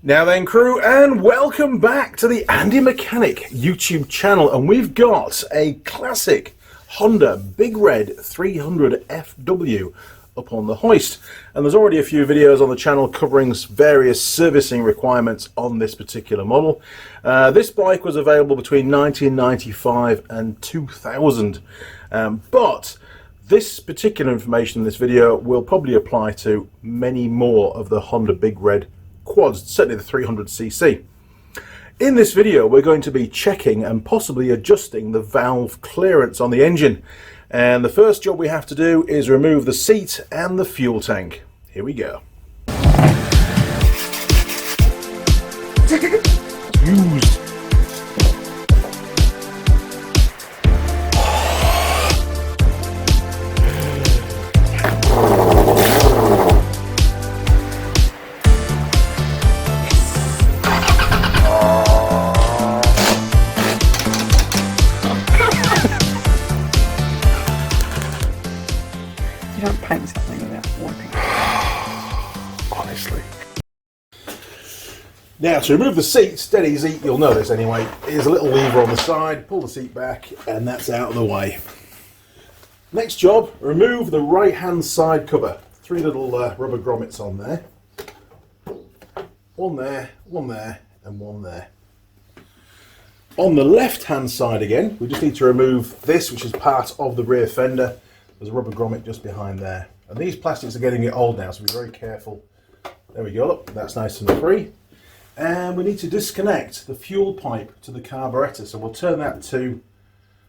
Now then, crew, and welcome back to the Andy Mechanic YouTube channel, and we've got a classic Honda BIGRED 300 FW up on the hoist, and there's already a few videos on the channel covering various servicing requirements on this particular model. This bike was available between 1995 and 2000, but this particular information in this video will probably apply to many more of the Honda BIGRED quads, certainly the 300cc. In this video we're going to be checking and possibly adjusting the valve clearance on the engine, and the first job we have to do is remove the seat and the fuel tank. Here we go. Used. You don't paint something without wiping. Honestly. Now, to remove the seat, dead easy, you'll know this anyway. Here's a little lever on the side, pull the seat back, and that's out of the way. Next job, remove the right hand side cover. Three little rubber grommets on there. One there, and one there. On the left hand side again, we just need to remove this, which is part of the rear fender. There's a rubber grommet just behind there. And these plastics are getting a bit old now, so be very careful. There we go, look, that's nice and free. And we need to disconnect the fuel pipe to the carburetor. So we'll turn that to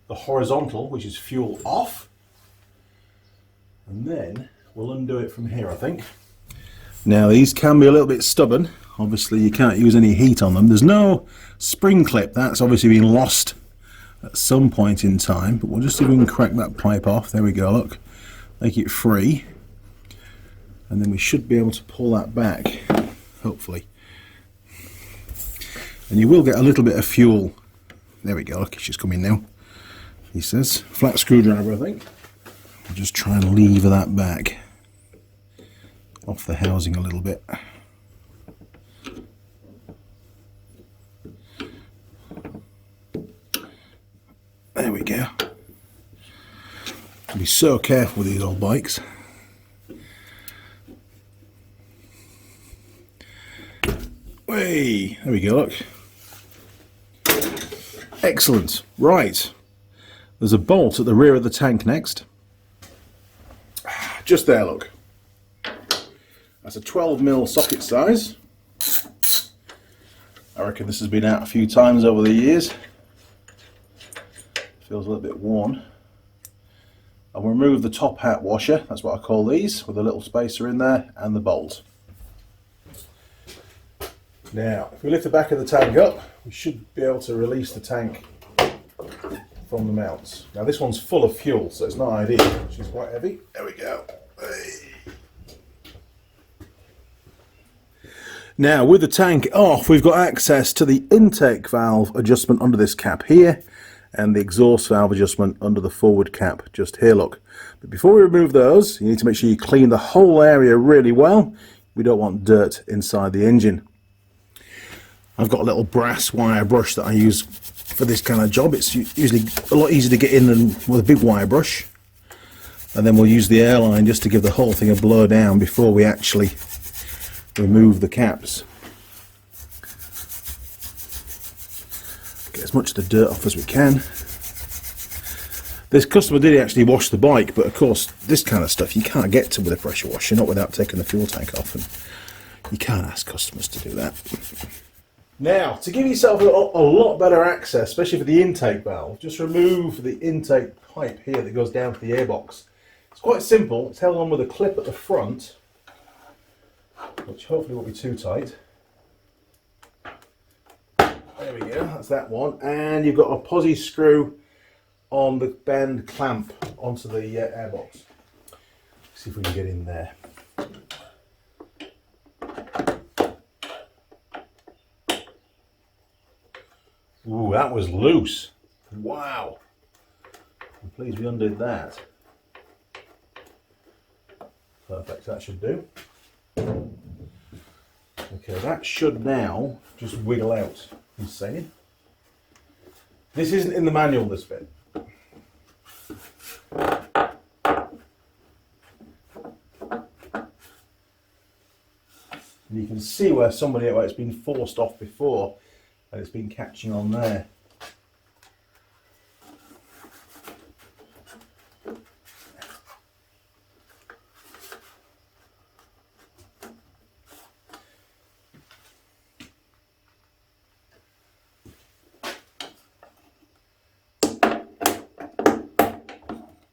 the horizontal, which is fuel off. And then we'll undo it from here, I think. Now these can be a little bit stubborn. Obviously you can't use any heat on them. There's no spring clip, that's obviously been lost at some point in time, but we'll just see if we can crack that pipe off. There we go, look, make it free, and then we should be able to pull that back, hopefully. And you will get a little bit of fuel. There we go, look, it's just coming now. He says, flat screwdriver, I think. We'll just try and lever that back off the housing a little bit. There we go. Be so careful with these old bikes. Way, there we go, look. Excellent. Right. There's a bolt at the rear of the tank next. Just there, look. That's a 12mm socket size. I reckon this has been out a few times over the years. Feels a little bit worn. I'll remove the top hat washer, that's what I call these, with a little spacer in there, and the bolt. Now, if we lift the back of the tank up, we should be able to release the tank from the mounts. Now this one's full of fuel, so it's not ideal. She's quite heavy. There we go. Hey. Now, with the tank off, we've got access to the intake valve adjustment under this cap here, and the exhaust valve adjustment under the forward cap just here, look. But before we remove those, you need to make sure you clean the whole area really well. We don't want dirt inside the engine. I've got a little brass wire brush that I use for this kind of job. It's usually a lot easier to get in than with a big wire brush. And then we'll use the airline just to give the whole thing a blow down before we actually remove the caps. Get as much of the dirt off as we can. This customer did actually wash the bike, but of course this kind of stuff you can't get to with a pressure washer, not without taking the fuel tank off, and you can't ask customers to do that. Now, to give yourself a lot better access, especially for the intake valve, just remove the intake pipe here that goes down to the airbox. It's quite simple. It's held on with a clip at the front, which hopefully won't be too tight. There we go, that's that one. And you've got a posi screw on the bend clamp onto the airbox. See if we can get in there. Ooh, that was loose. Wow. I'm pleased we undid that. Perfect, that should do. Okay, that should now just wiggle out, he's saying. This isn't in the manual, this bit. And you can see where it's been forced off before and it's been catching on there.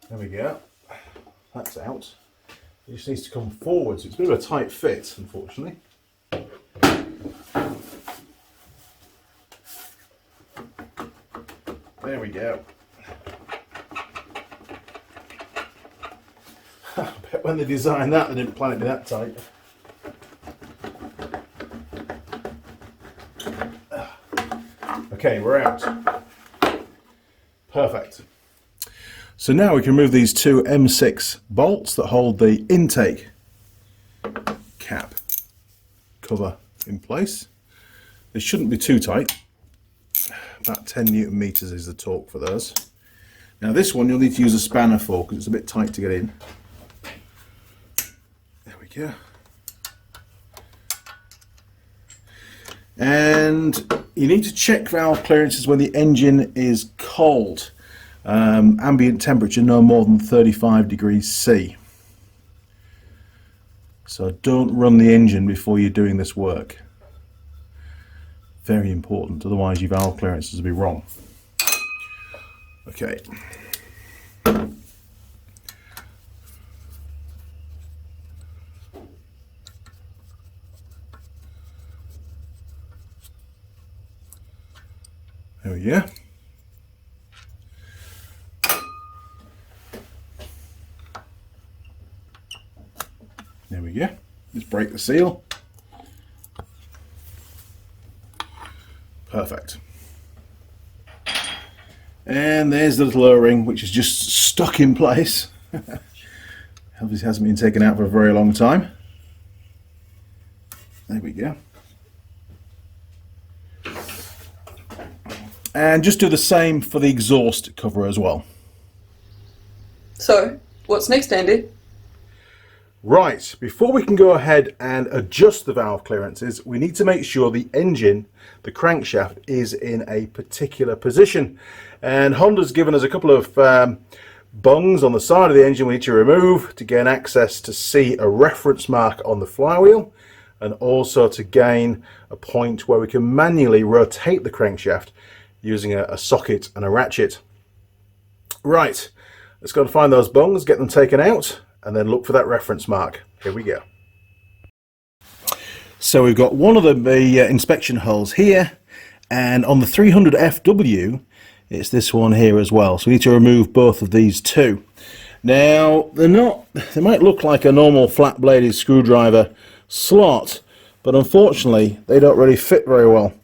There we go. That's out. It just needs to come forward, so it's a bit of a tight fit, unfortunately. There we go. I bet when they designed that, they didn't plan it to be that tight. Okay, we're out. Perfect. So now we can remove these two M6 bolts that hold the intake cap cover in place. They shouldn't be too tight. About 10 Newton meters is the torque for those. Now this one you'll need to use a spanner for because it's a bit tight to get in. There we go. And you need to check valve clearances when the engine is cold. Ambient temperature no more than 35 degrees C. So don't run the engine before you're doing this work. Very important, otherwise your valve clearances will be wrong. Okay. There we go. There we go. Let's break the seal. Perfect. And there's the little O-ring which is just stuck in place. Obviously hasn't been taken out for a very long time. There we go. And just do the same for the exhaust cover as well. So, what's next, Andy? Right, before we can go ahead and adjust the valve clearances, we need to make sure the engine, the crankshaft, is in a particular position. And Honda's given us a couple of bungs on the side of the engine we need to remove to gain access to see a reference mark on the flywheel, and also to gain a point where we can manually rotate the crankshaft using a socket and a ratchet. Right, let's go and find those bungs, get them taken out, and then look for that reference mark. Here we go. So we've got one of the inspection holes here, and on the 300 FW it's this one here as well, so we need to remove both of these two. Now they might look like a normal flat bladed screwdriver slot, but unfortunately they don't really fit very well.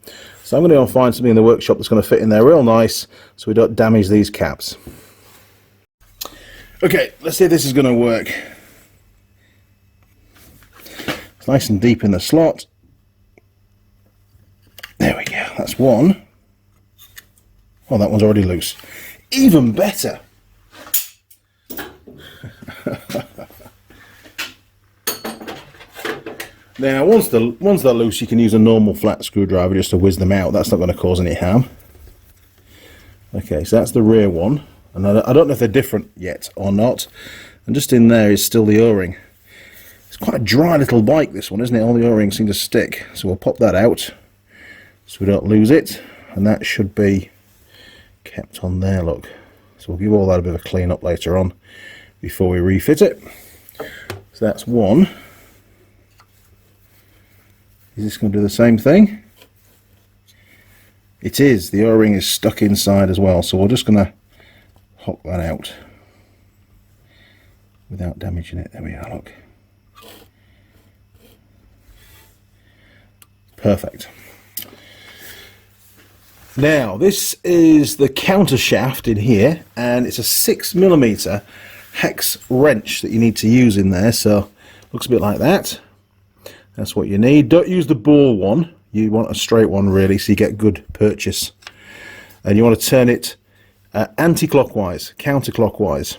So I'm going to go and find something in the workshop that's going to fit in there real nice so we don't damage these caps. Okay, let's see if this is going to work. It's nice and deep in the slot. There we go, that's one. Oh, that one's already loose. Even better. Now, once they're loose, you can use a normal flat screwdriver just to whiz them out. That's not going to cause any harm. Okay, so that's the rear one. And I don't know if they're different yet or not. And just in there is still the O-ring. It's quite a dry little bike, this one, isn't it? All the O-rings seem to stick. So we'll pop that out so we don't lose it. And that should be kept on there, look. So we'll give all that a bit of a clean up later on before we refit it. So that's one. Is this going to do the same thing? It is. The O-ring is stuck inside as well, so we're just going to hop that out without damaging it. There we are, look. Perfect. Now, this is the counter shaft in here, and it's a 6mm hex wrench that you need to use in there, so looks a bit like that. That's what you need. Don't use the ball one. You want a straight one really, so you get good purchase. And you want to turn it anti-clockwise, counterclockwise.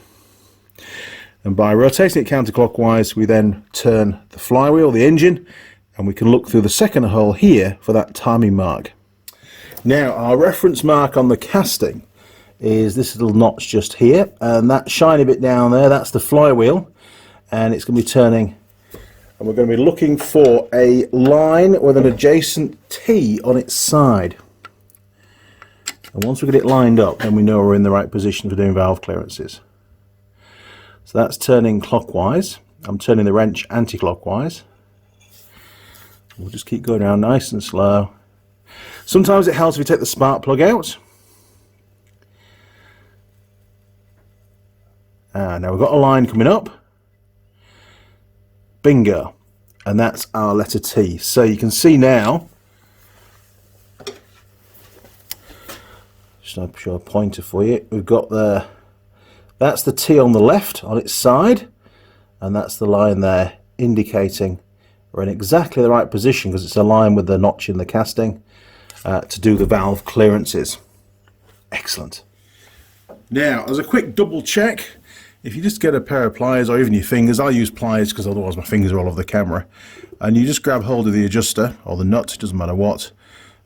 And by rotating it counterclockwise, we then turn the flywheel, the engine, and we can look through the second hole here for that timing mark. Now, our reference mark on the casting is this little notch just here, and that shiny bit down there, that's the flywheel, and it's going to be turning, and we're going to be looking for a line with an adjacent T on its side. And once we get it lined up, then we know we're in the right position for doing valve clearances. So that's turning clockwise. I'm turning the wrench anti-clockwise. We'll just keep going around nice and slow. Sometimes it helps if you take the spark plug out. Now we've got a line coming up. Bingo. And that's our letter T. So you can see now, just to show a pointer for you, we've got that's the T on the left on its side, and that's the line there indicating we're in exactly the right position because it's aligned with the notch in the casting to do the valve clearances. Excellent. Now, as a quick double check, if you just get a pair of pliers or even your fingers, I use pliers because otherwise my fingers are all over the camera, and you just grab hold of the adjuster or the nut, doesn't matter what,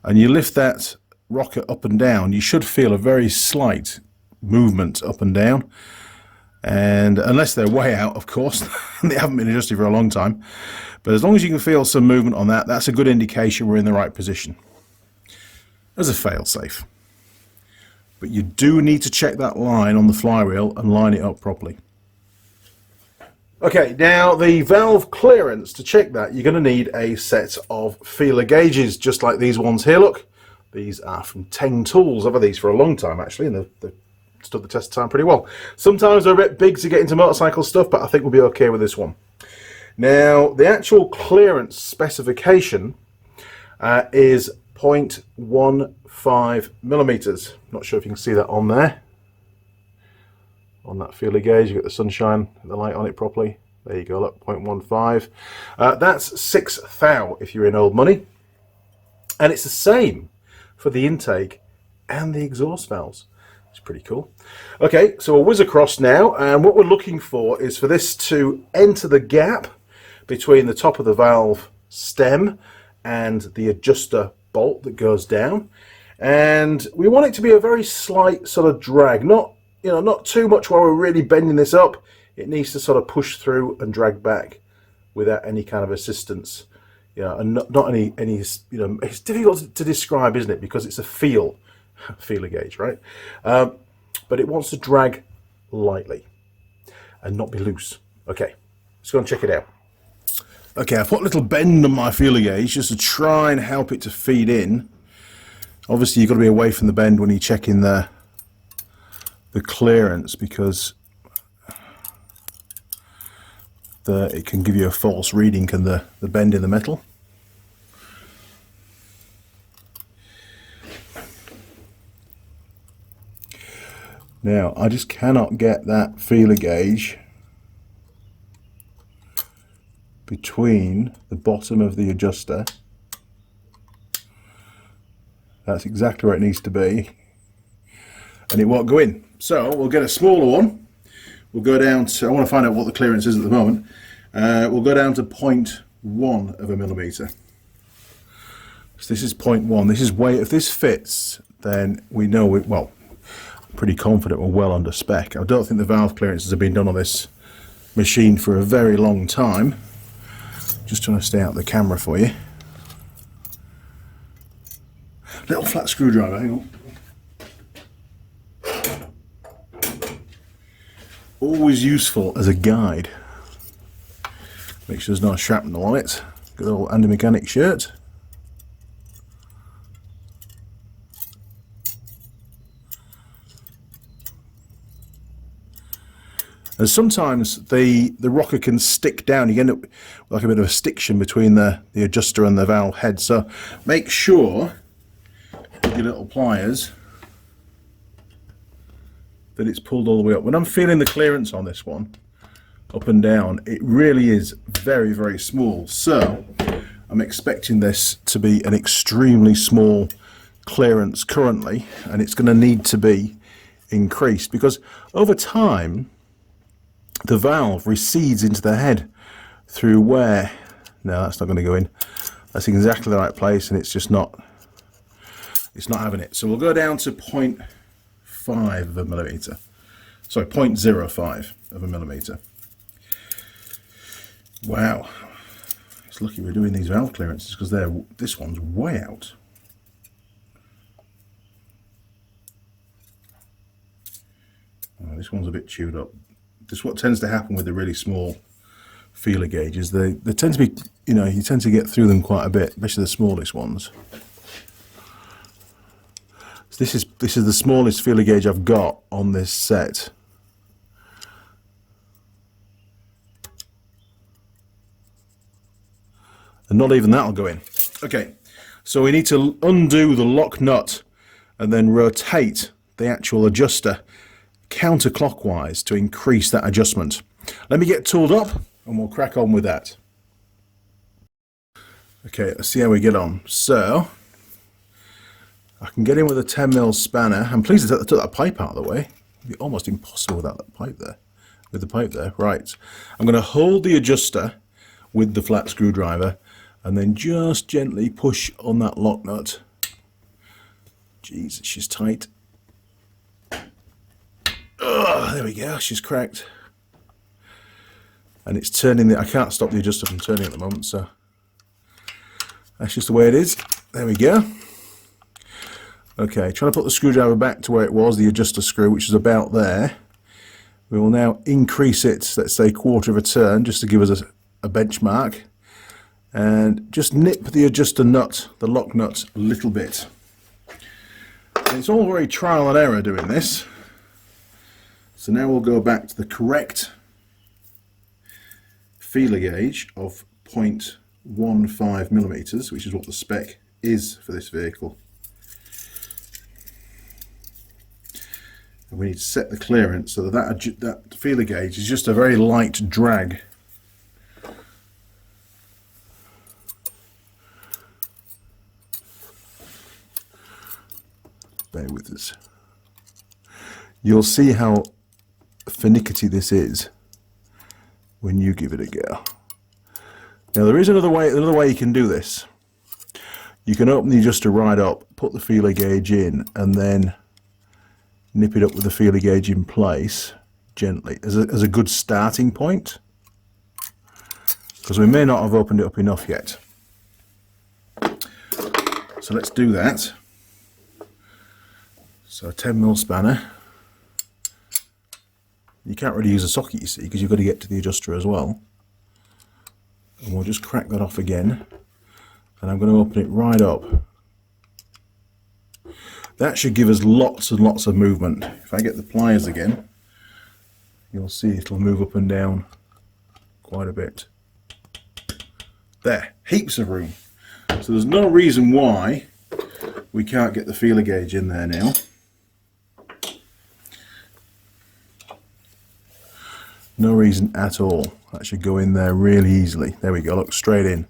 and you lift that rocker up and down, you should feel a very slight movement up and down, and unless they're way out, of course, they haven't been adjusted for a long time, but as long as you can feel some movement on that, that's a good indication we're in the right position. As a fail-safe. But you do need to check that line on the flywheel and line it up properly. Okay, now the valve clearance, to check that, you're going to need a set of feeler gauges, just like these ones here, look. These are from Teng Tools. I've had these for a long time, actually, and they've stood the test of time pretty well. Sometimes they're a bit big to get into motorcycle stuff, but I think we'll be okay with this one. Now, the actual clearance specification is 0.15 millimeters. Not sure if you can see that on there. On that feeler gauge, you've got the sunshine, the light on it properly. There you go, look, 0.15. That's 6 thou if you're in old money. And it's the same for the intake and the exhaust valves. It's pretty cool. Okay, so we'll whiz across now, and what we're looking for is for this to enter the gap between the top of the valve stem and the adjuster bolt that goes down, and we want it to be a very slight sort of drag, not too much while we're really bending this up. It needs to sort of push through and drag back without any kind of assistance. And not any, it's difficult to describe, isn't it? Because it's a feeler gauge, right? But it wants to drag lightly and not be loose. Okay, let's go and check it out. Okay, I've put a little bend on my feeler gauge just to try and help it to feed in. Obviously, you've got to be away from the bend when you're checking the clearance, because it can give you a false reading, can the bend in the metal. Now, I just cannot get that feeler gauge between the bottom of the adjuster. That's exactly where it needs to be, and it won't go in. So we'll get a smaller one. We'll go down to, I want to find out what the clearance is at the moment. We'll go down to 0.1 of a millimeter. So this is 0.1. This is way, if this fits, then we know well, I'm pretty confident we're well under spec. I don't think the valve clearances have been done on this machine for a very long time. Just trying to stay out of the camera for you. Little flat screwdriver, hang on. Always useful as a guide. Make sure there's no shrapnel on it. Good old Andy Mechanic shirt. And sometimes the rocker can stick down. You end up with like a bit of a stiction between the adjuster and the valve head. So make sure with your little pliers that it's pulled all the way up. When I'm feeling the clearance on this one, up and down, it really is very, very small. So I'm expecting this to be an extremely small clearance currently, and it's going to need to be increased because over time the valve recedes into the head through where, no, that's not going to go in, that's exactly the right place, and it's just not, it's not having it. So we'll go down to 0.5 of a millimetre, sorry, 0.05 of a millimetre. Wow, it's lucky we're doing these valve clearances because this one's way out. Oh, this one's a bit chewed up. This is what tends to happen with the really small feeler gauges. They tend to be, you know, you tend to get through them quite a bit, especially the smallest ones. So this is the smallest feeler gauge I've got on this set. And not even that'll go in. Okay, so we need to undo the lock nut and then rotate the actual adjuster counterclockwise to increase that adjustment. Let me get tooled up and we'll crack on with that. Okay, let's see how we get on. So I can get in with a 10mm spanner. I'm pleased that I took that pipe out of the way. It'd be almost impossible without that pipe there. With the pipe there, right. I'm going to hold the adjuster with the flat screwdriver and then just gently push on that lock nut. Jeez, she's tight. Oh, there we go, she's cracked. And it's turning, I can't stop the adjuster from turning at the moment, so that's just the way it is. There we go. Okay, trying to put the screwdriver back to where it was, the adjuster screw, which is about there. We will now increase it, let's say 1/4 of a turn, just to give us a benchmark. And just nip the adjuster nut, the lock nut, a little bit. And it's all very trial and error doing this. So now we'll go back to the correct feeler gauge of 0.15 millimeters, which is what the spec is for this vehicle. And we need to set the clearance so that feeler gauge is just a very light drag. Bear with us. You'll see how finicky this is when you give it a go. Now there is another way you can do this. You can open the adjuster right up, put the feeler gauge in, and then nip it up with the feeler gauge in place gently as a good starting point, because we may not have opened it up enough yet. So let's do that. So a 10mm spanner. You can't really use a socket, you see, because you've got to get to the adjuster as well. And we'll just crack that off again. And I'm going to open it right up. That should give us lots and lots of movement. If I get the pliers again, you'll see it'll move up and down quite a bit. There, heaps of room. So there's no reason why we can't get the feeler gauge in there now. No reason at all. That should go in there really easily. There we go, look, straight in.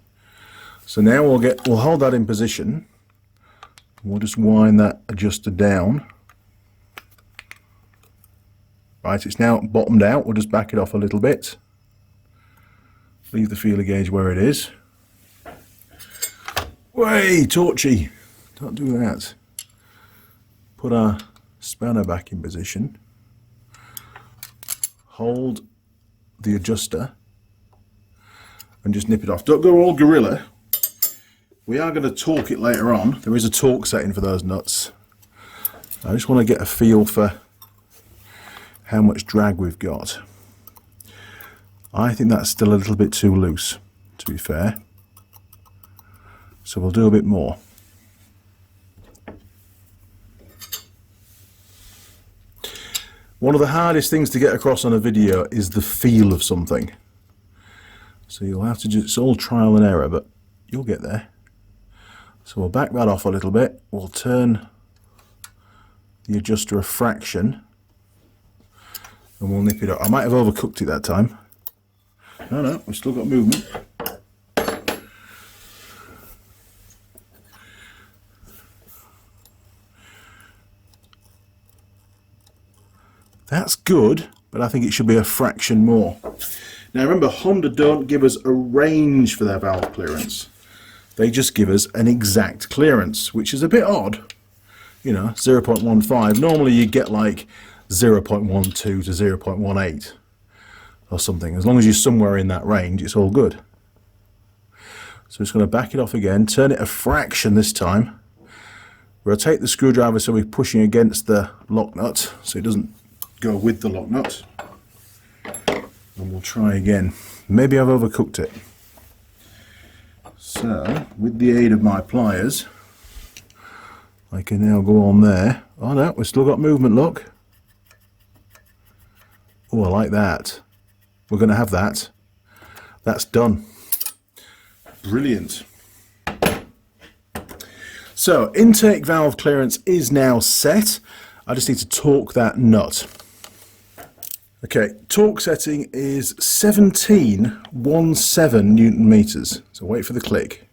So now we'll hold that in position. We'll just wind that adjuster down. Right, it's now bottomed out. We'll just back it off a little bit. Leave the feeler gauge where it is. Way, torchy. Don't do that. Put our spanner back in position. Hold the adjuster and just nip it off. Don't go all gorilla. We are going to torque it later on. There is a torque setting for those nuts. I just want to get a feel for how much drag we've got. I think that's still a little bit too loose, to be fair. So we'll do a bit more. One of the hardest things to get across on a video is the feel of something. So you'll have to just, it's all trial and error, but you'll get there. So we'll back that off a little bit. We'll turn the adjuster a fraction and we'll nip it up. I might have overcooked it that time. No, we've still got movement. that's good, but I think it should be a fraction more. Now remember, Honda don't give us a range for their valve clearance. They just give us an exact clearance, which is a bit odd. You know, 0.15. Normally you get like 0.12 to 0.18 or something. As long as you're somewhere in that range, it's all good. So just going to back it off again, turn it a fraction this time. Rotate the screwdriver so we're pushing against the lock nut so it doesn't go with the lock nut. And we'll try again. Maybe I've overcooked it. So, with the aid of my pliers, I can now go on there. Oh no, we've still got movement, look. Oh, I like that. We're going to have that. That's done. Brilliant. So, intake valve clearance is now set. I just need to torque that nut. Okay, torque setting is 17.17 Newton meters. So wait for the click.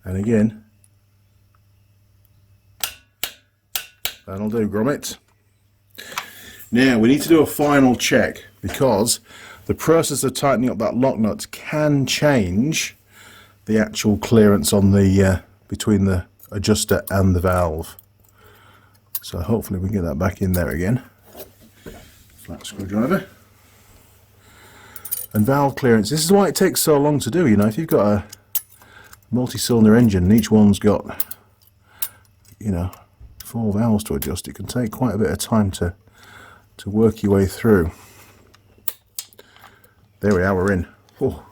And again. That'll do, grommet. Now we need to do a final check because the process of tightening up that lock nut can change the actual clearance on the between the adjuster and the valve. So hopefully we can get that back in there again. Flat screwdriver. And valve clearance, this is why it takes so long to do. You know, if you've got a multi-cylinder engine and each one's got, you know, 4 valves to adjust, it can take quite a bit of time to work your way through. There we are, we're in. Oh.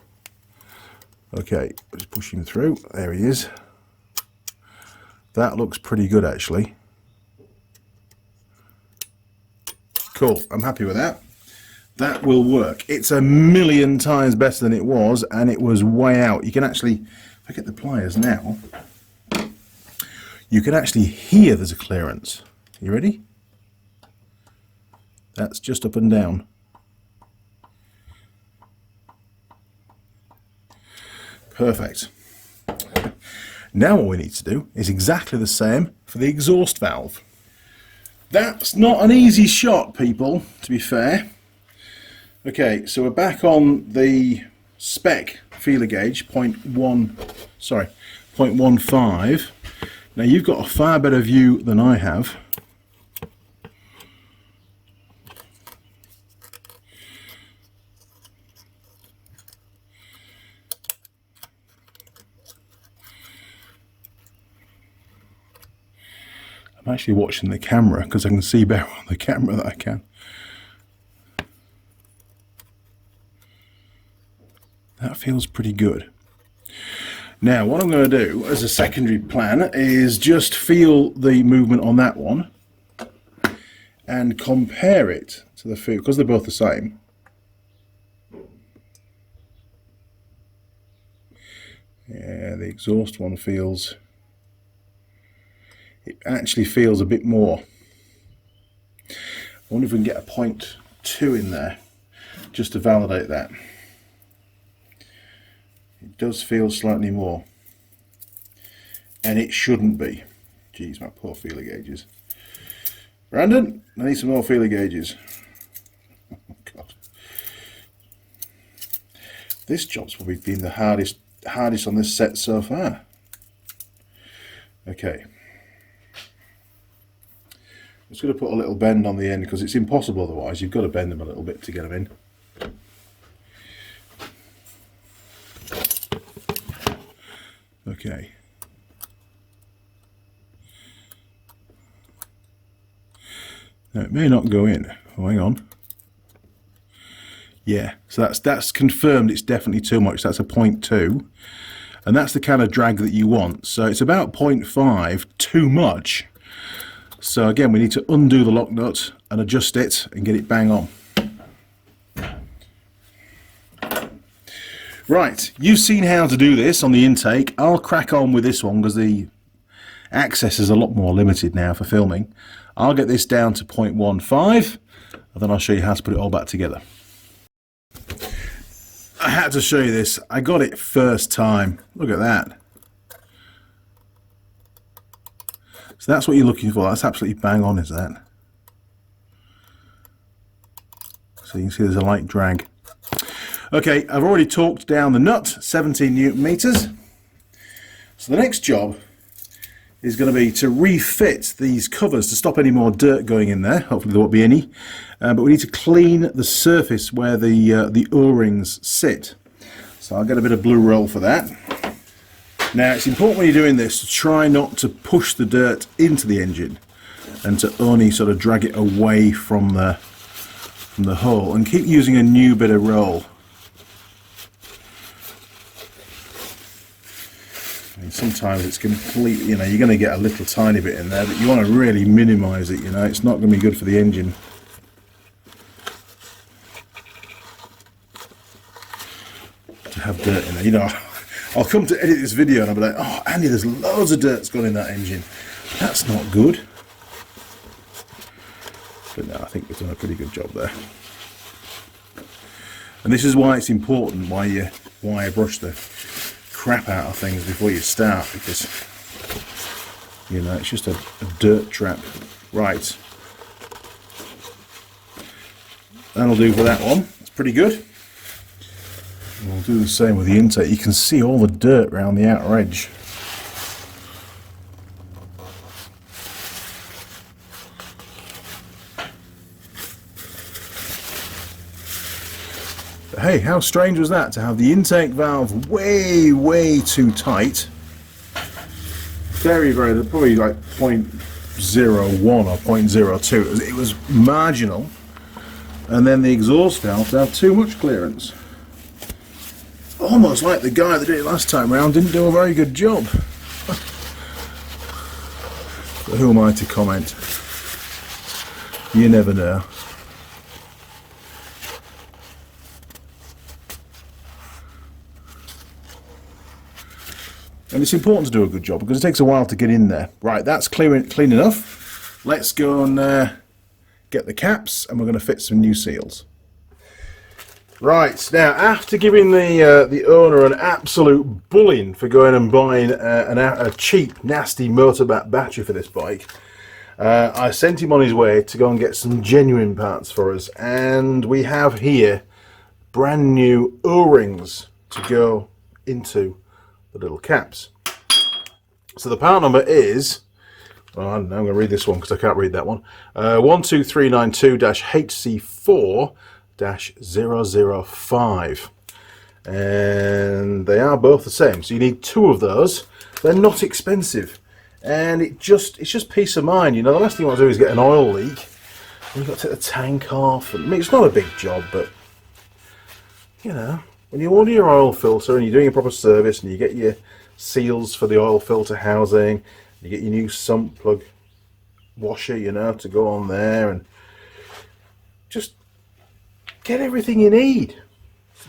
Okay, just push him through. There he is. That looks pretty good, actually. Cool, I'm happy with that. That will work. It's a million times better than it was, and it was way out. You can actually, if I get the pliers now, you can actually hear there's a clearance. You ready? That's just up and down. Perfect. Now what we need to do is exactly the same for the exhaust valve. That's not an easy shot, people, to be fair. Okay, so we're back on the spec feeler gauge, 0.15. Now you've got a far better view than I have. I'm actually watching the camera because I can see better on the camera than I can. That feels pretty good. Now what I'm going to do as a secondary plan is just feel the movement on that one and compare it to the feel, because they're both the same. Yeah, the exhaust one feels, it actually feels a bit more. I wonder if we can get a 0.2 in there just to validate that. It does feel slightly more, and it shouldn't be. Geez, my poor feeler gauges. Brandon, I need some more feeler gauges. Oh God, this job's probably been the hardest on this set so far. Okay, I'm just going to put a little bend on the end because it's impossible otherwise. You've got to bend them a little bit to get them in. Okay. Now it may not go in. Oh, hang on. Yeah, so that's confirmed it's definitely too much. That's a 0.2. And that's the kind of drag that you want. So it's about 0.5 too much. So again, we need to undo the lock nut and adjust it and get it bang on. Right, you've seen how to do this on the intake. I'll crack on with this one because the access is a lot more limited now for filming. I'll get this down to 0.15 and then I'll show you how to put it all back together. I had to show you this. I got it first time. Look at that. So that's what you're looking for. That's absolutely bang on, is that? So you can see there's a light drag. Okay, I've already torqued down the nut, 17 Newton meters. So the next job is going to be to refit these covers to stop any more dirt going in there. Hopefully there won't be any. But we need to clean the surface where the O-rings sit. So I'll get a bit of blue roll for that. Now it's important when you're doing this to try not to push the dirt into the engine and to only sort of drag it away from the hole, and keep using a new bit of roll. And sometimes it's completely, you know, you're going to get a little tiny bit in there, but you want to really minimise it, you know, it's not going to be good for the engine. To have dirt in there, you know, I'll come to edit this video and I'll be like, oh Andy, there's loads of dirt's gone in that engine. That's not good. But no, I think we've done a pretty good job there. And this is why it's important why I brush the crap out of things before you start, because you know it's just a dirt trap. Right, that'll do for that one. It's pretty good. And we'll do the same with the intake. You can see all the dirt around the outer edge. But hey, how strange was that to have the intake valve way too tight? Very, probably like 0.01 or 0.02. It was marginal. And then the exhaust valve to have too much clearance. Almost like the guy that did it last time round didn't do a very good job. But who am I to comment? You never know. And it's important to do a good job because it takes a while to get in there. Right, that's clean enough. Let's go and get the caps, and we're going to fit some new seals. Right, now after giving the owner an absolute bullying for going and buying a cheap, nasty motorback battery for this bike, I sent him on his way to go and get some genuine parts for us, and we have here brand new O-rings to go into the little caps. So the part number is, well, I don't know, I'm going to read this one because I can't read that one, 12392-HC4 005, and they are both the same, so you need two of those. They're not expensive, and it's just peace of mind. You know, the last thing you want to do is get an oil leak and you've got to take the tank off. And I mean, it's not a big job, but you know, when you order your oil filter and you're doing a proper service and you get your seals for the oil filter housing, you get your new sump plug washer, you know, to go on there, and just get everything you need.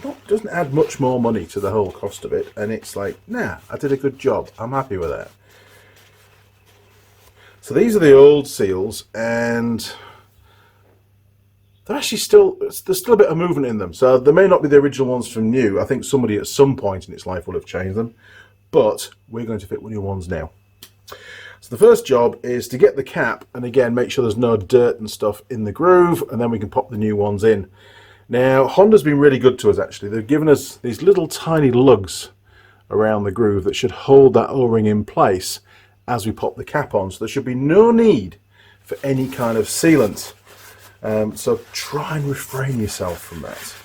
It doesn't add much more money to the whole cost of it, and it's like, nah, I did a good job. I'm happy with that. So these are the old seals, and they're actually there's still a bit of movement in them. So they may not be the original ones from new. I think somebody at some point in its life will have changed them, but we're going to fit new ones now. So the first job is to get the cap, and again, make sure there's no dirt and stuff in the groove, and then we can pop the new ones in. Now, Honda's been really good to us, actually. They've given us these little tiny lugs around the groove that should hold that O-ring in place as we pop the cap on. So there should be no need for any kind of sealant. So try and refrain yourself from that.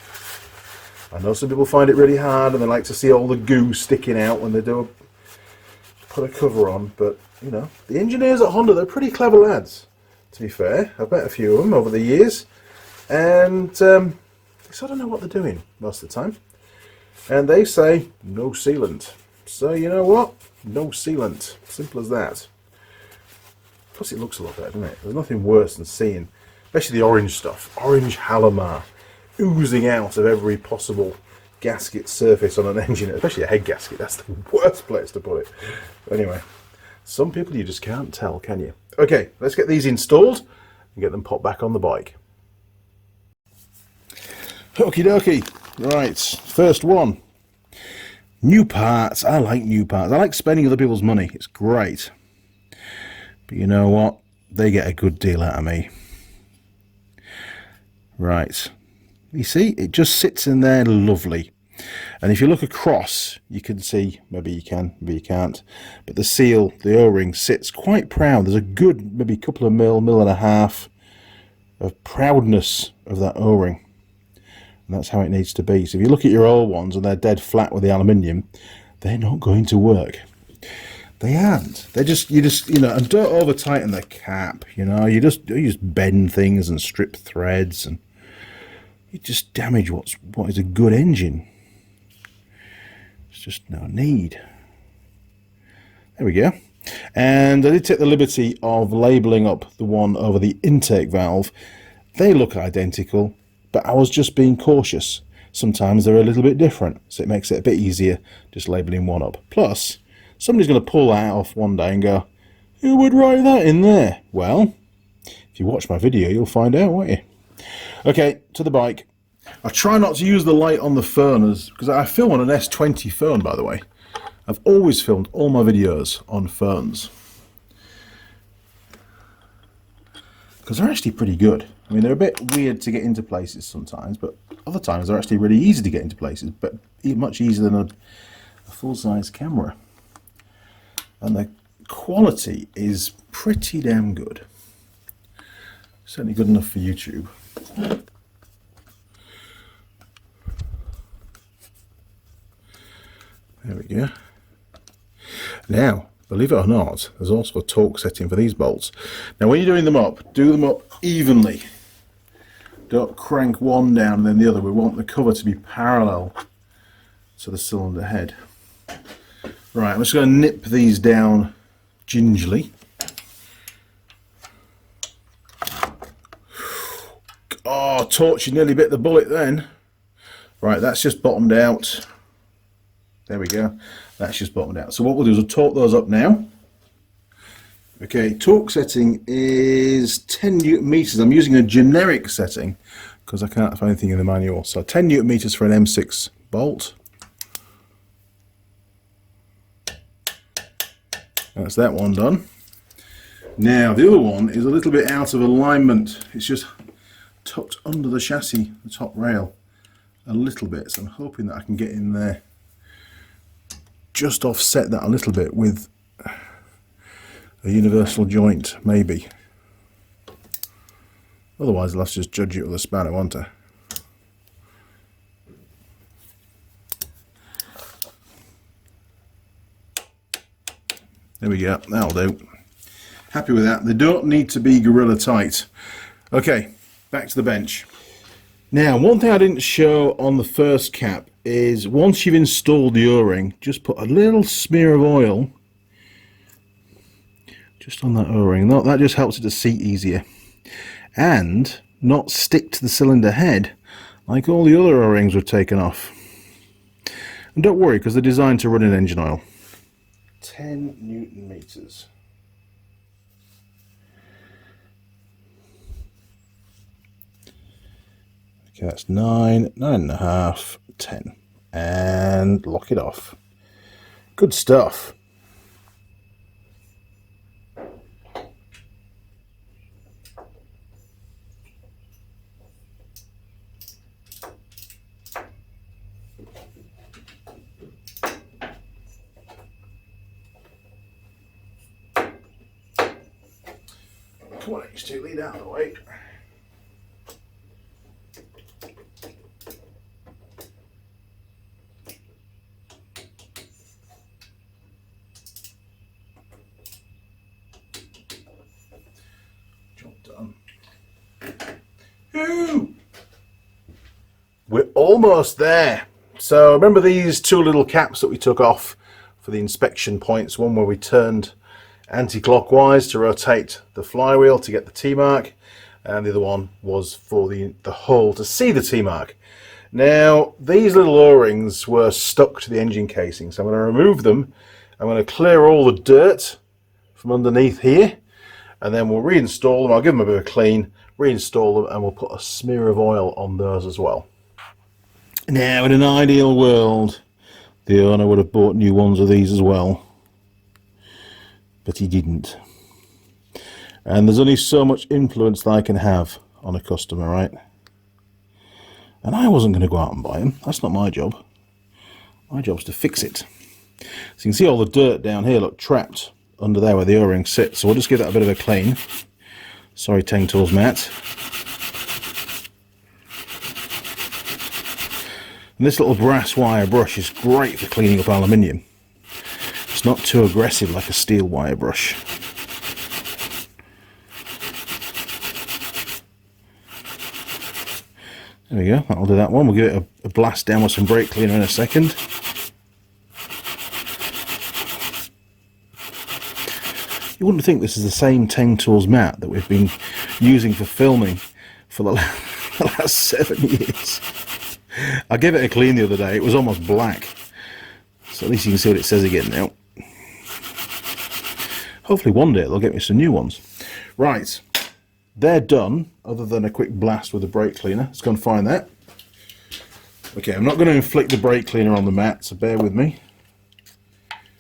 I know some people find it really hard and they like to see all the goo sticking out when they do put a cover on, but you know, the engineers at Honda, they're pretty clever lads, to be fair. I've met a few of them over the years, and they sort of know what they're doing most of the time. And they say, no sealant. So you know what? No sealant. Simple as that. Plus it looks a lot better, doesn't it? There's nothing worse than seeing, especially the orange stuff, orange Halomar, oozing out of every possible gasket surface on an engine, especially a head gasket. That's the worst place to put it. But anyway, some people you just can't tell, can you? Okay, let's get these installed and get them popped back on the bike. Okie dokie. Right, first one. New parts. I like new parts. I like spending other people's money. It's great. But you know what? They get a good deal out of me. Right. You see, it just sits in there lovely. And if you look across, you can see, maybe you can, maybe you can't, but the seal, the O-ring, sits quite proud. There's a good, maybe a couple of mil and a half of proudness of that O-ring. And that's how it needs to be. So if you look at your old ones and they're dead flat with the aluminium, they're not going to work. They aren't. They're just, you know, and don't over tighten the cap, you know, you just bend things and strip threads, and you just damage what is a good engine. It's just no need. There we go. And I did take the liberty of labelling up the one over the intake valve. They look identical, but I was just being cautious. Sometimes they're a little bit different, so it makes it a bit easier just labelling one up. Plus, somebody's going to pull that off one day and go, who would write that in there? Well, if you watch my video, you'll find out, won't you? Okay, to the bike. I try not to use the light on the furnace, because I film on an S20 phone, by the way. I've always filmed all my videos on phones, because they're actually pretty good. I mean, they're a bit weird to get into places sometimes, but other times they're actually really easy to get into places, but much easier than a full-size camera. And the quality is pretty damn good. Certainly good enough for YouTube. There we go. Now, believe it or not, there's also a torque setting for these bolts. Now, when you're doing them up, do them up evenly. Don't crank one down and then the other. We want the cover to be parallel to the cylinder head. Right, I'm just going to nip these down gingerly. Oh, torch, you nearly bit the bullet then. Right, that's just bottomed out. There we go. That's just bottomed out. So what we'll do is we'll torque those up now. Okay, torque setting is 10 Newton meters. I'm using a generic setting because I can't find anything in the manual. So 10 Newton meters for an M6 bolt. That's that one done. Now the other one is a little bit out of alignment. It's just tucked under the chassis, the top rail, a little bit. So I'm hoping that I can get in there, just offset that a little bit with a universal joint, maybe. Otherwise I'll have to just judge it with a spanner, won't I? There we go, that'll do. Happy with that. They don't need to be gorilla tight. Okay, back to the bench. Now, one thing I didn't show on the first cap is once you've installed the O-ring, just put a little smear of oil just on that O-ring. That just helps it to seat easier and not stick to the cylinder head like all the other O-rings we've taken off. And don't worry, because they're designed to run in engine oil. 10 Newton meters. Okay, that's 9, 9.5, 10. And lock it off. Good stuff. Come on, H2, lead out of the way. Job done. Ooh. We're almost there. So remember these two little caps that we took off for the inspection points, one where we turned anti-clockwise to rotate the flywheel to get the T-mark, and the other one was for the hole to see the T-mark. Now these little O-rings were stuck to the engine casing, so I'm going to remove them. I'm going to clear all the dirt from underneath here, and then we'll reinstall them. I'll give them a bit of a clean, reinstall them, and we'll put a smear of oil on those as well. Now, in an ideal world, the owner would have bought new ones of these as well, but he didn't. And there's only so much influence that I can have on a customer, right? And I wasn't going to go out and buy them. That's not my job. My job's to fix it. So you can see all the dirt down here, look, trapped under there where the O-ring sits. So we'll just give that a bit of a clean. Sorry, Tang Tools Matt. And this little brass wire brush is great for cleaning up aluminium. It's not too aggressive like a steel wire brush. There we go, that'll do that one. We'll give it a blast down with some brake cleaner in a second. You wouldn't think this is the same Tang Tools mat that we've been using for filming for the last 7 years. I gave it a clean the other day, it was almost black. So at least you can see what it says again now. Hopefully one day they'll get me some new ones. Right. They're done, other than a quick blast with a brake cleaner. Let's go and find that. Okay, I'm not going to inflict the brake cleaner on the mat, so bear with me.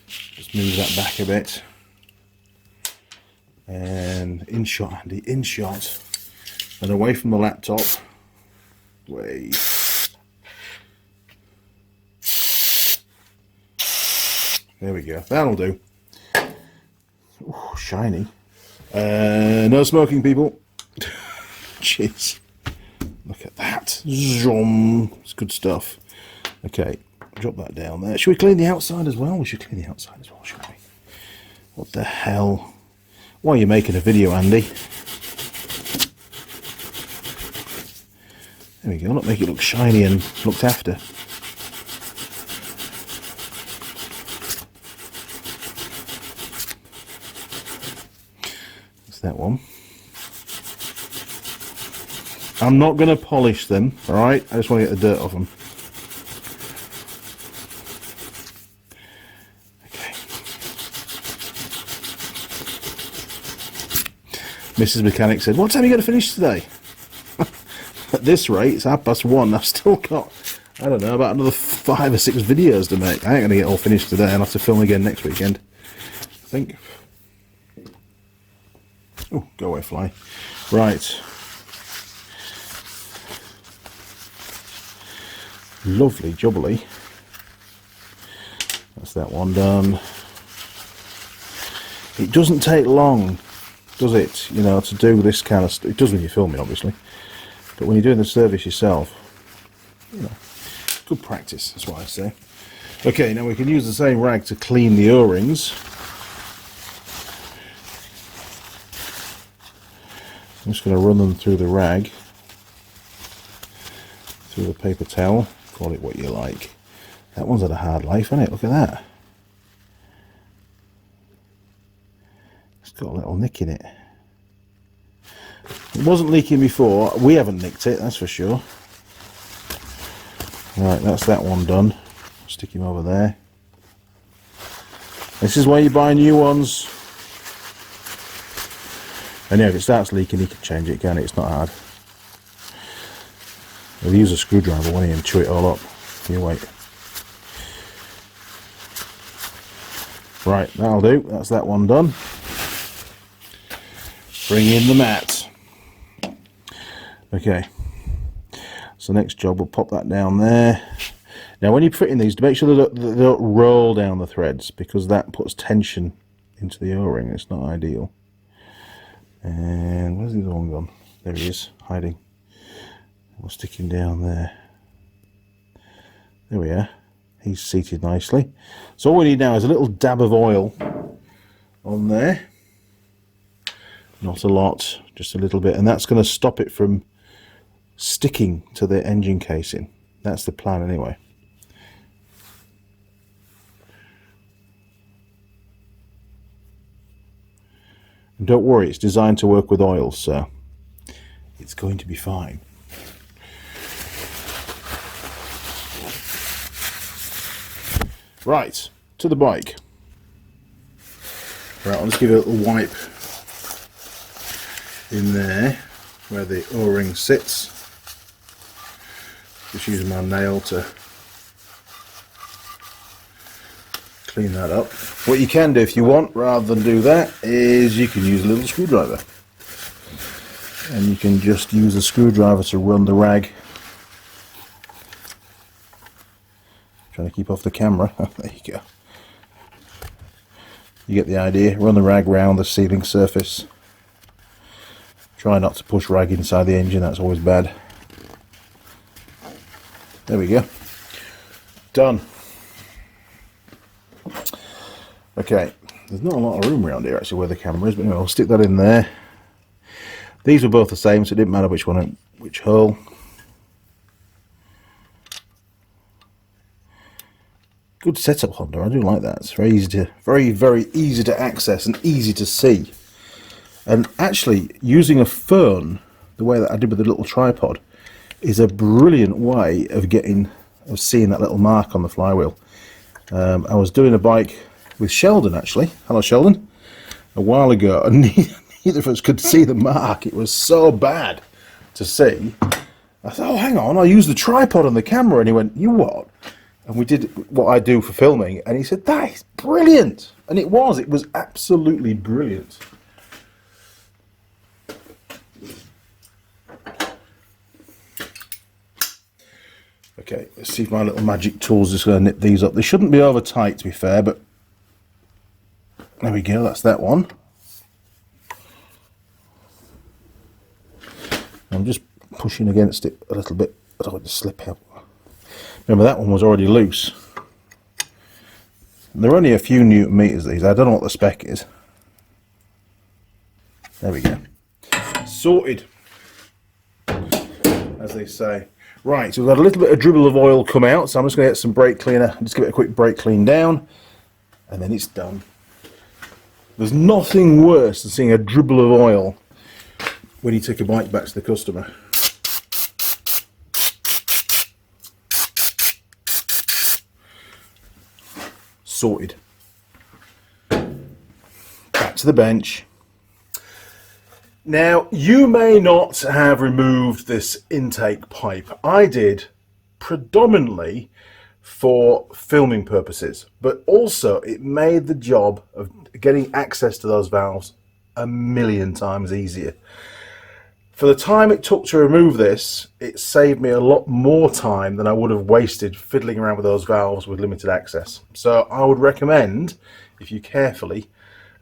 Just move that back a bit. And in shot, Andy, in shot. And away from the laptop. Way. There we go, that'll do. Ooh, shiny. No smoking, people. Jeez. Look at that. Zoom. It's good stuff. Okay, drop that down there. Should we clean the outside as well? We should clean the outside as well, shouldn't we? What the hell? Why are you making a video, Andy? There we go. Not make it look shiny and looked after. That's that one. I'm not going to polish them, alright? I just want to get the dirt off them. Okay. Mrs. Mechanic said, what time are you going to finish today? At this rate, it's 1:30. I've still got, I don't know, about another 5 or 6 videos to make. I ain't going to get all finished today. I'll have to film again next weekend, I think. Oh, go away, fly. Right. Lovely jubbly. That's that one done. It doesn't take long, does it, you know, to do this kind of stuff. It does when you're filming, obviously, but when you're doing the service yourself, you know, good practice, that's what I say. Okay, now we can use the same rag to clean the O-rings. I'm just going to run them through the rag, through the paper towel. Call it what you like. That one's had a hard life, hasn't it? Look at that. It's got a little nick in it. It wasn't leaking before. We haven't nicked it, that's for sure. Right, that's that one done. Stick him over there. This is why you buy new ones. And yeah, if it starts leaking, you can change it, can't it? It's not hard. We'll use a screwdriver, won't he, and chew it all up. You wait. Right, that'll do. That's that one done. Bring in the mat. Okay. So next job, we'll pop that down there. Now when you're fitting these, to make sure that they don't roll down the threads, because that puts tension into the O-ring. It's not ideal. And where's the other one gone? There he is, hiding. We'll stick him down there. There we are. He's seated nicely. So all we need now is a little dab of oil on there. Not a lot, just a little bit. And that's going to stop it from sticking to the engine casing. That's the plan anyway. And don't worry, it's designed to work with oil, so it's going to be fine. Right, to the bike. Right, I'll just give it a little wipe in there where the O-ring sits. Just using my nail to clean that up. What you can do if you want, rather than do that, is you can use a little screwdriver. And you can just use a screwdriver to run the rag. Trying to keep off the camera. There you go. You get the idea. Run the rag round the sealing surface. Try not to push rag inside the engine, that's always bad. There we go. Done. Okay, there's not a lot of room around here actually where the camera is, but anyway, I'll stick that in there. These were both the same, so it didn't matter which one, which hole. Good setup, Honda. I do like that. It's very easy to, very easy to access and easy to see. And actually, using a phone, the way that I did with the little tripod, is a brilliant way of seeing that little mark on the flywheel. I was doing a bike with Sheldon actually. Hello, Sheldon. A while ago, and neither of us could see the mark. It was so bad to see. I thought, oh, hang on, I'll use the tripod on the camera. And he went, you what? And we did what I do for filming, and he said, that is brilliant. And it was absolutely brilliant. Okay, let's see if my little magic tool's just going to nip these up. They shouldn't be over tight, to be fair, but there we go, that's that one. I'm just pushing against it a little bit. I don't want it to slip out. Remember, that one was already loose. And they're only a few newton meters, these. I don't know what the spec is. There we go. Sorted, as they say. Right, so we've got a little bit of dribble of oil come out, so I'm just going to get some brake cleaner, just give it a quick brake clean down, and then it's done. There's nothing worse than seeing a dribble of oil when you take a bike back to the customer. Sorted. Back to the bench. Now, you may not have removed this intake pipe. I did, predominantly for filming purposes, but also it made the job of getting access to those valves a million times easier. For the time it took to remove this, it saved me a lot more time than I would have wasted fiddling around with those valves with limited access. So I would recommend, if you carefully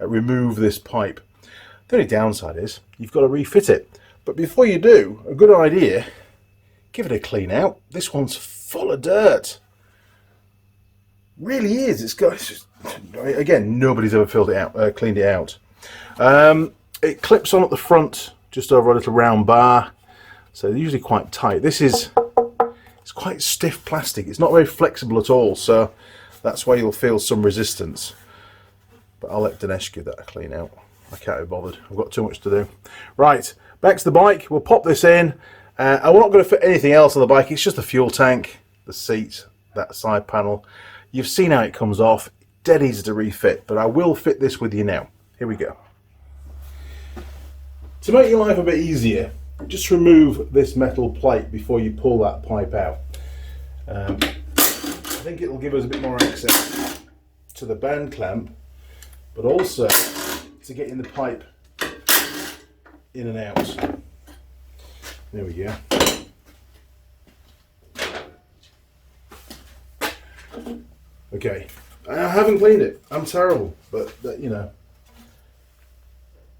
remove this pipe. The only downside is you've got to refit it. But before you do, a good idea, give it a clean out. This one's full of dirt. Really is. It's just, again, nobody's ever filled it out, cleaned it out. It clips on at the front, just over a little round bar, so they're usually quite tight. It's quite stiff plastic. It's not very flexible at all, so that's why you'll feel some resistance. But I'll let Dinesh give that a clean out. I can't be bothered. I've got too much to do. Right, back to the bike. We'll pop this in. I'm not going to fit anything else on the bike. It's just the fuel tank, the seat, that side panel. You've seen how it comes off. Dead easy to refit, but I will fit this with you now. Here we go. To make your life a bit easier, just remove this metal plate before you pull that pipe out. I think it'll give us a bit more access to the band clamp, but also to getting the pipe in and out. There we go. Okay, I haven't cleaned it. I'm terrible, but you know.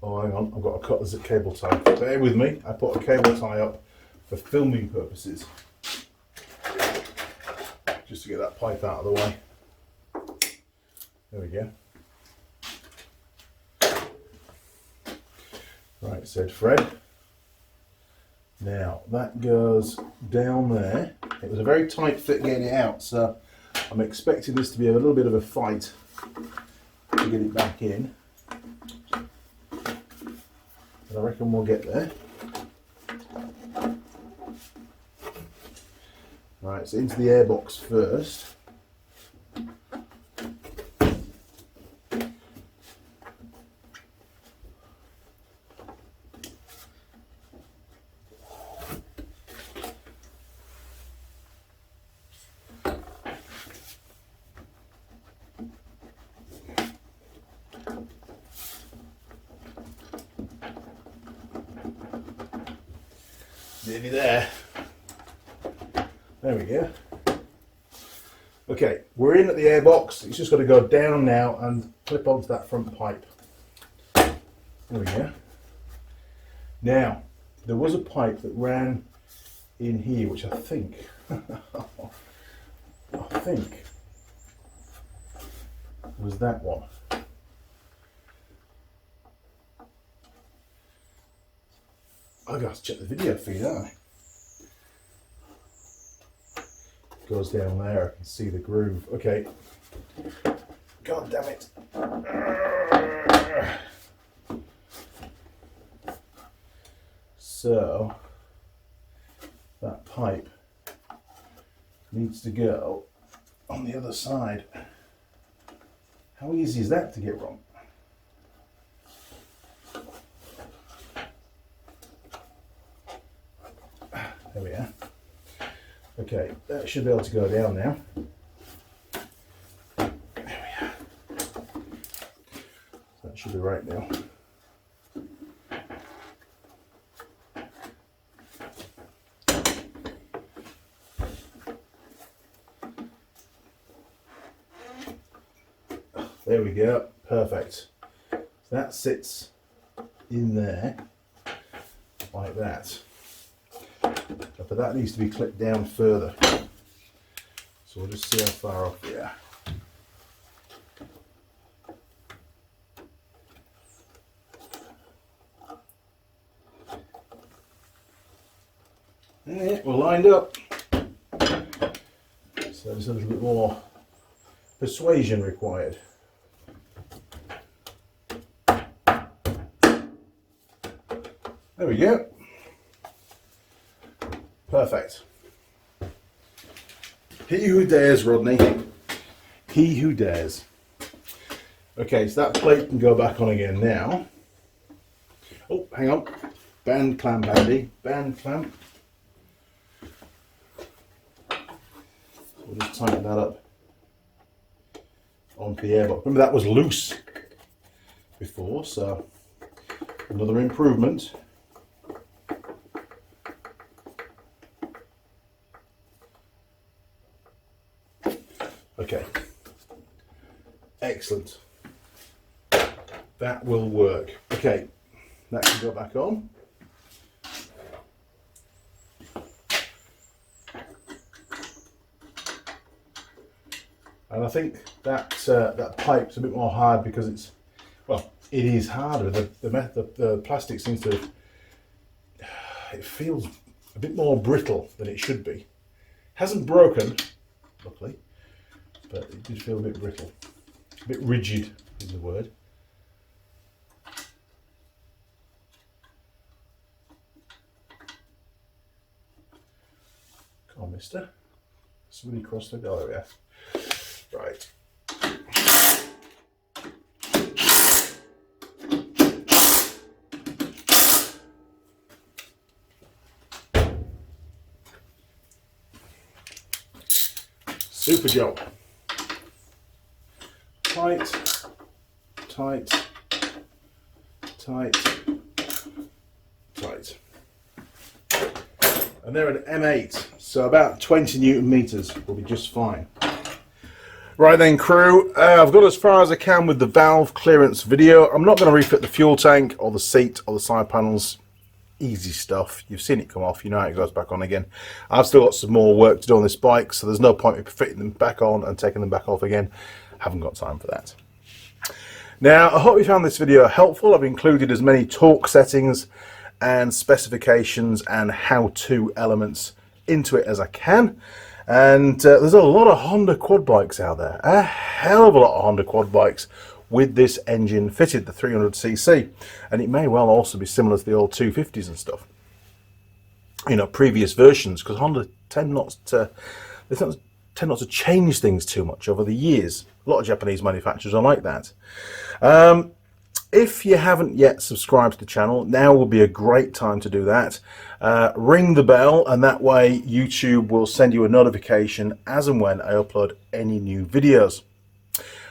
Oh, hang on, I've got to cut the cable tie. Bear with me, I put a cable tie up for filming purposes. Just to get that pipe out of the way. There we go. Right, said Fred. Now, that goes down there. It was a very tight fit getting it out, so I'm expecting this to be a little bit of a fight to get it back in. But I reckon we'll get there. Right, so into the airbox first. Nearly there. There we go. Okay, we're in at the airbox. It's just got to go down now and clip onto that front pipe. There we go. Now, there was a pipe that ran in here, which I think, was that one. I've got to check the video feed, haven't I? Goes down there, I can see the groove. Okay. God damn it. So, that pipe needs to go on the other side. How easy is that to get wrong? There we are. Okay, that should be able to go down now. There we are. That should be right now. There we go, perfect. So that sits in there like that. But that needs to be clipped down further. So we'll just see how far off we are. Yeah, we're lined up. So there's a little bit more persuasion required. There we go. Perfect. He who dares, Rodney. He who dares. Okay, so that plate can go back on again now. Oh, hang on. Band clamp, Andy. Band clamp. We'll just tighten that up onto the airbox. Remember that was loose before, so another improvement. Okay, excellent. That will work. Okay, that can go back on. And I think that that pipe's a bit more hard because it's, well, it is harder. The plastic seems to, it feels a bit more brittle than it should be. Hasn't broken, luckily. But it did feel a bit brittle, a bit rigid is the word. Come on, mister. Somebody crossed the door there. Right. Super job. Tight, tight, tight, tight. And they're an M8, so about 20 Newton meters will be just fine. Right then, crew, I've got as far as I can with the valve clearance video. I'm not going to refit the fuel tank or the seat or the side panels. Easy stuff. You've seen it come off, you know how it goes back on again. I've still got some more work to do on this bike, so there's no point in fitting them back on and taking them back off again. Haven't got time for that. Now, I hope you found this video helpful. I've included as many torque settings and specifications and how-to elements into it as I can. And there's a lot of Honda quad bikes out there, a hell of a lot of Honda quad bikes with this engine fitted, the 300cc. And it may well also be similar to the old 250s and stuff. You know, previous versions, because Honda tend not to change things too much over the years. A lot of Japanese manufacturers are like that. If you haven't yet subscribed to the channel, now will be a great time to do that. Ring the bell, and that way YouTube will send you a notification as and when I upload any new videos.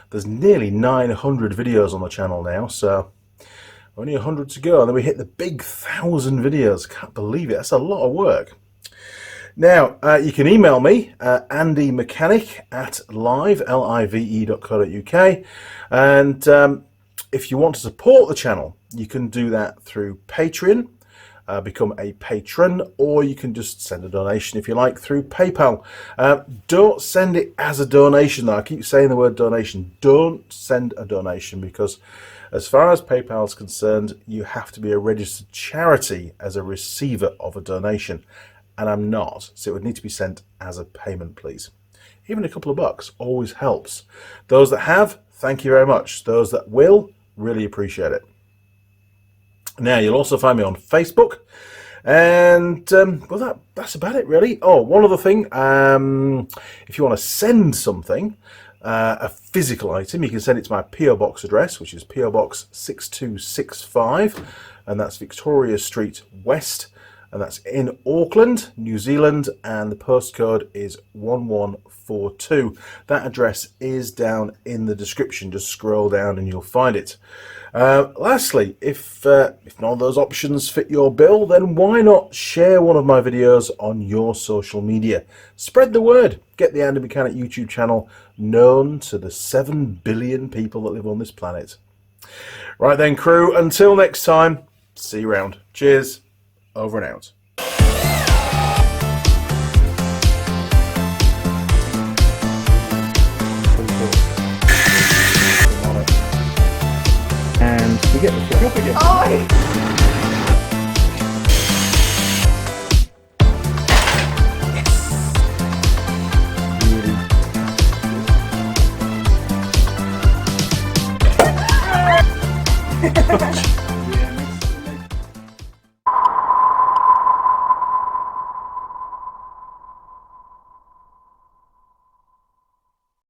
There's nearly 900 videos on the channel now, so Only 100 to go, and then we hit the big 1,000 videos. Can't believe it. That's a lot of work. Now, you can email me, andymechanic@live.co.uk, and if you want to support the channel, you can do that through Patreon, become a patron, or you can just send a donation if you like through PayPal. Don't send it as a donation, though. I keep saying the word donation. Don't send a donation, because as far as PayPal is concerned, you have to be a registered charity as a receiver of a donation. And I'm not, so it would need to be sent as a payment, please. Even a couple of bucks always helps. Those that have, thank you very much. Those that will, really appreciate it. Now, you'll also find me on Facebook, and well, that's about it, really. Oh, one other thing, if you want to send something, a physical item, you can send it to my PO Box address, which is PO Box 6265, and that's Victoria Street West, and that's in Auckland, New Zealand, and the postcode is 1142. That address is down in the description. Just scroll down and you'll find it. Lastly, if none of those options fit your bill, then why not share one of my videos on your social media? Spread the word. Get the Andy Mechanic YouTube channel known to the 7 billion people that live on this planet. Right then, crew, until next time, see you around. Cheers. Over and out. And we get the flip up again. Oh!